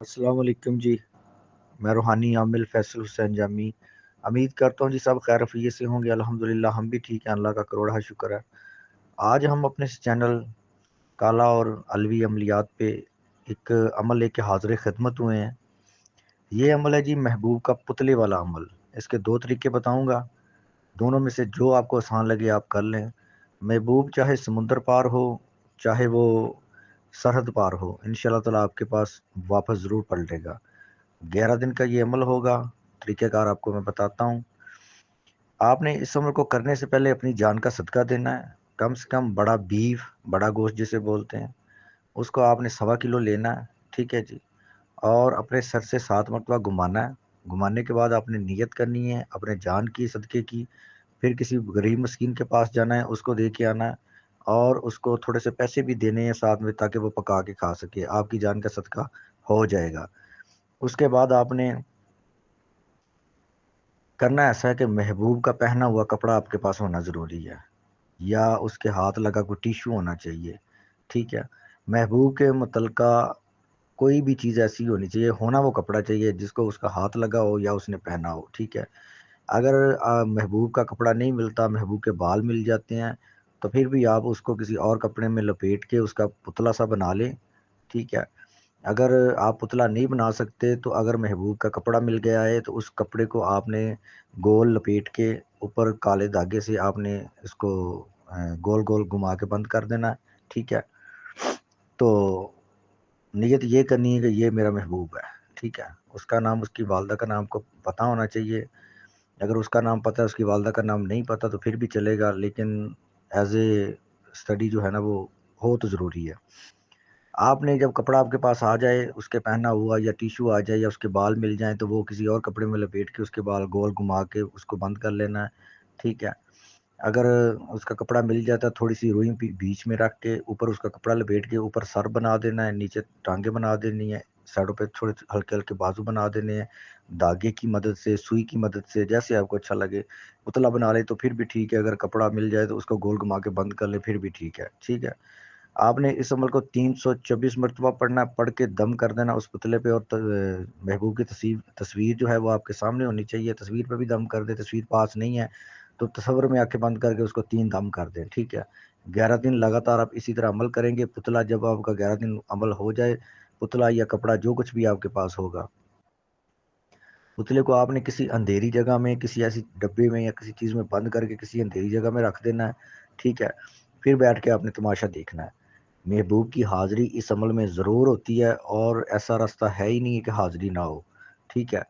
السلام علیکم جی، میں روحانی عامل فیصل حسین جامی امید کرتا ہوں جی سب خیر عافیت سے ہوں گے۔ الحمدللہ ہم بھی ٹھیک ہیں، اللہ کا کروڑا شکر ہے۔ آج ہم اپنے اس چینل کالا اور علوی عملیات پہ ایک عمل لے کے حاضر خدمت ہوئے ہیں۔ یہ عمل ہے جی محبوب کا پتلے والا عمل۔ اس کے دو طریقے بتاؤں گا، دونوں میں سے جو آپ کو آسان لگے آپ کر لیں۔ محبوب چاہے سمندر پار ہو چاہے وہ سرحد پار ہو، انشاءاللہ تعالیٰ آپ کے پاس واپس ضرور پلٹے گا۔ 11 دن کا یہ عمل ہوگا۔ طریقہ کار آپ کو میں بتاتا ہوں۔ آپ نے اس عمل کو کرنے سے پہلے اپنی جان کا صدقہ دینا ہے۔ کم سے کم بڑا بیف، بڑا گوشت جسے بولتے ہیں، اس کو آپ نے 1.25 کلو لینا ہے، ٹھیک ہے جی۔ اور اپنے سر سے 7 مرتبہ گھمانا ہے۔ گھمانے کے بعد آپ نے نیت کرنی ہے اپنے جان کی صدقے کی، پھر کسی غریب مسکین کے پاس جانا ہے، اس کو دے کے آنا ہے، اور اس کو تھوڑے سے پیسے بھی دینے ہیں ساتھ میں تاکہ وہ پکا کے کھا سکے، آپ کی جان کا صدقہ ہو جائے گا۔ اس کے بعد آپ نے کرنا ایسا ہے کہ محبوب کا پہنا ہوا کپڑا آپ کے پاس ہونا ضروری ہے، یا اس کے ہاتھ لگا کوئی ٹیشو ہونا چاہیے، ٹھیک ہے۔ محبوب کے متعلقہ کوئی بھی چیز ایسی ہونی چاہیے، ہونا وہ کپڑا چاہیے جس کو اس کا ہاتھ لگا ہو یا اس نے پہنا ہو، ٹھیک ہے۔ اگر محبوب کا کپڑا نہیں ملتا، محبوب کے بال مل جاتے ہیں، تو پھر بھی آپ اس کو کسی اور کپڑے میں لپیٹ کے اس کا پتلا سا بنا لیں، ٹھیک ہے۔ اگر آپ پتلا نہیں بنا سکتے تو اگر محبوب کا کپڑا مل گیا ہے تو اس کپڑے کو آپ نے گول لپیٹ کے اوپر کالے دھاگے سے آپ نے اس کو گول گول گھما کے بند کر دینا، ٹھیک ہے۔ تو نیت یہ کرنی ہے کہ یہ میرا محبوب ہے، ٹھیک ہے۔ اس کا نام، اس کی والدہ کا نام کو پتہ ہونا چاہیے۔ اگر اس کا نام پتہ ہے، اس کی والدہ کا نام نہیں پتہ تو پھر بھی چلے گا، لیکن ایز اے اسٹڈی جو ہے نا وہ ہو تو ضروری ہے۔ آپ نے جب کپڑا آپ کے پاس آ جائے، اس کے پہنا ہوا یا ٹیشو آ جائے یا اس کے بال مل جائیں، تو وہ کسی اور کپڑے میں لپیٹ کے اس کے بال گول گھما کے اس کو بند کر لینا ہے، ٹھیک ہے۔ اگر اس کا کپڑا مل جاتا ہے، تھوڑی سی روئی بیچ میں رکھ کے اوپر اس کا کپڑا لپیٹ کے اوپر سر بنا دینا ہے، نیچے ٹانگیں بنا دینی ہے، سائڈوں پہ تھوڑے ہلکے ہلکے بازو بنا دینے ہیں، دھاگے کی مدد سے، سوئی کی مدد سے، جیسے آپ کو اچھا لگے۔ پتلا بنا لے تو پھر بھی ٹھیک ہے، اگر کپڑا مل جائے تو اس کو گول گھما کے بند کر لے پھر بھی ٹھیک ہے، ٹھیک ہے۔ آپ نے اس عمل کو 324 مرتبہ پڑھنا ہے، پڑھ کے دم کر دینا اس پتلے پہ، اور محبوب کی تصویر جو ہے وہ آپ کے سامنے ہونی چاہیے۔ تصویر پہ بھی دم کر دیں، تصویر پاس نہیں ہے تو تصور میں آنکھیں بند کر کے اس کو 3 دم کر دیں، ٹھیک ہے۔ 11 دن لگاتار آپ اسی طرح عمل کریں گے۔ پتلا جب آپ کا 11 دن عمل ہو جائے، پتلا یا کپڑا جو کچھ بھی آپ کے پاس ہوگا، پتلے کو آپ نے کسی اندھیری جگہ میں، کسی ایسی ڈبے میں یا کسی چیز میں بند کر کے کسی اندھیری جگہ میں رکھ دینا ہے، ٹھیک ہے۔ پھر بیٹھ کے آپ نے تماشا دیکھنا ہے۔ محبوب کی حاضری اس عمل میں ضرور ہوتی ہے، اور ایسا راستہ ہے ہی نہیں کہ حاضری نہ ہو، ٹھیک ہے۔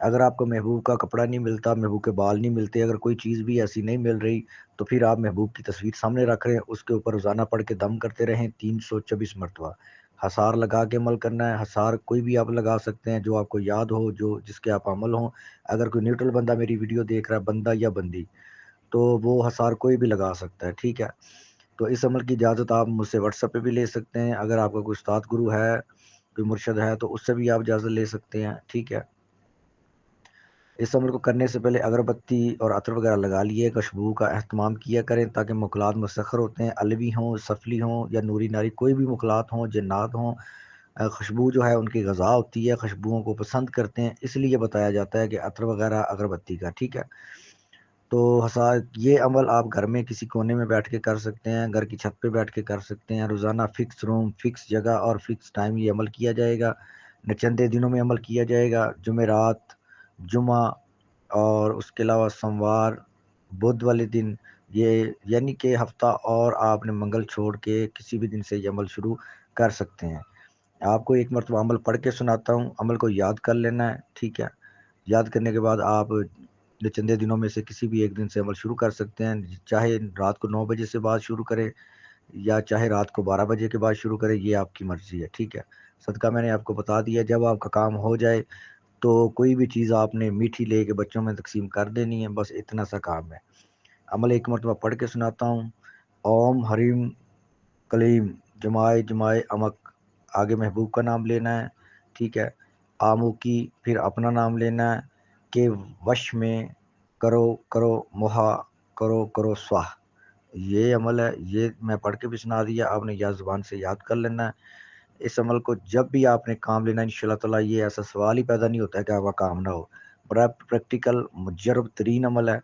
اگر آپ کو محبوب کا کپڑا نہیں ملتا، محبوب کے بال نہیں ملتے، اگر کوئی چیز بھی ایسی نہیں مل رہی، تو پھر آپ محبوب کی تصویر سامنے رکھ رہے ہیں، اس کے اوپر روزانہ پڑھ کے دم کرتے رہیں 324 مرتبہ۔ حصار لگا کے عمل کرنا ہے۔ حصار کوئی بھی آپ لگا سکتے ہیں جو آپ کو یاد ہو، جو جس کے آپ عمل ہوں۔ اگر کوئی نیوٹرل بندہ میری ویڈیو دیکھ رہا ہے، بندہ یا بندی، تو وہ حصار کوئی بھی لگا سکتا ہے، ٹھیک ہے۔ تو اس عمل کی اجازت آپ مجھ سے واٹس ایپ پہ بھی لے سکتے ہیں۔ اگر آپ کا کوئی استاد گرو ہے، کوئی مرشد ہے، تو اس سے بھی آپ اجازت لے سکتے ہیں، ٹھیک ہے۔ اس عمل کو کرنے سے پہلے اگربتی اور عطر وغیرہ لگا لیے، خوشبو کا اہتمام کیا کریں تاکہ مخلات مسخر ہوتے ہیں، علوی ہوں، سفلی ہوں یا نوری ناری، کوئی بھی مخلات ہوں، جنات ہوں، خوشبو جو ہے ان کی غذا ہوتی ہے، خوشبوؤں کو پسند کرتے ہیں، اس لیے بتایا جاتا ہے کہ عطر وغیرہ اگربتی کا، ٹھیک ہے۔ تو یہ عمل آپ گھر میں کسی کونے میں بیٹھ کے کر سکتے ہیں، گھر کی چھت پہ بیٹھ کے کر سکتے ہیں۔ روزانہ فکس روم، فکس جگہ اور فکس ٹائم یہ عمل کیا جائے گا۔ نچندے دنوں میں عمل کیا جائے گا، جمعرات، جمعہ، اور اس کے علاوہ سوموار، بدھ والے دن، یہ یعنی کہ ہفتہ، اور آپ نے منگل چھوڑ کے کسی بھی دن سے یہ عمل شروع کر سکتے ہیں۔ آپ کو ایک مرتبہ عمل پڑھ کے سناتا ہوں، عمل کو یاد کر لینا ہے، ٹھیک ہے۔ یاد کرنے کے بعد آپ چندے دنوں میں سے کسی بھی ایک دن سے عمل شروع کر سکتے ہیں، چاہے رات کو 9 بجے سے بعد شروع کریں یا چاہے رات کو 12 بجے کے بعد شروع کریں، یہ آپ کی مرضی ہے، ٹھیک ہے۔ صدقہ میں نے آپ کو بتا دیا۔ جب آپ کا کام ہو جائے تو کوئی بھی چیز آپ نے میٹھی لے کے بچوں میں تقسیم کر دینی ہے، بس اتنا سا کام ہے۔ عمل ایک مرتبہ پڑھ کے سناتا ہوں۔ اوم حریم کلیم جمائے جمائے امک، آگے محبوب کا نام لینا ہے، ٹھیک ہے۔ آمو کی، پھر اپنا نام لینا ہے کہ وش میں کرو کرو محا کرو کرو سواہ، یہ عمل ہے۔ یہ میں پڑھ کے بھی سنا دیا، آپ نے یاد زبان سے یاد کر لینا ہے۔ اس عمل کو جب بھی آپ نے کام لینا انشاءاللہ تعالی یہ ایسا سوال ہی پیدا نہیں ہوتا ہے کہ آپ کا کام نہ ہو. بڑا پریکٹیکل مجرب ترین عمل ہے.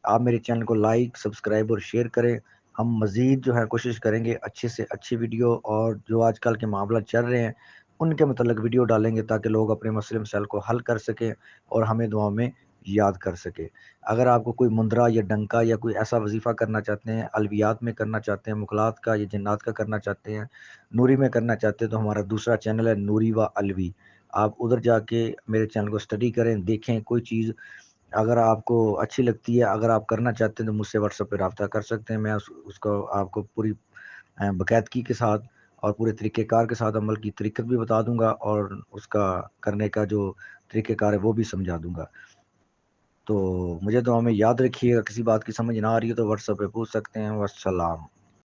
آپ میرے چینل کو لائک سبسکرائب اور شیئر کریں. ہم مزید جو ہے کوشش کریں گے اچھے سے اچھی ویڈیو اور جو آج کل کے معاملات چل رہے ہیں ان کے متعلق ویڈیو ڈالیں گے تاکہ لوگ اپنے مسئلے مسائل کو حل کر سکیں اور ہمیں دعاؤں میں یاد کر سکے. اگر آپ کو کوئی مندرہ یا ڈنکا یا کوئی ایسا وظیفہ کرنا چاہتے ہیں، الویات میں کرنا چاہتے ہیں، مخلات کا یا جنات کا کرنا چاہتے ہیں، نوری میں کرنا چاہتے ہیں، تو ہمارا دوسرا چینل ہے نوری و الوی. آپ ادھر جا کے میرے چینل کو اسٹڈی کریں، دیکھیں. کوئی چیز اگر آپ کو اچھی لگتی ہے، اگر آپ کرنا چاہتے ہیں تو مجھ سے واٹس ایپ پہ رابطہ کر سکتے ہیں. میں اس کو آپ کو پوری باقاعدگی کے ساتھ اور پورے طریقہ کار کے ساتھ عمل کی طریقت بھی بتا دوں گا اور اس کا کرنے کا جو طریقہ کار ہے وہ بھی سمجھا دوں گا. تو مجھے دعا میں یاد رکھیے گا. کسی بات کی سمجھ نہ آ رہی ہے تو واٹس ایپ پہ پوچھ سکتے ہیں. والسلام.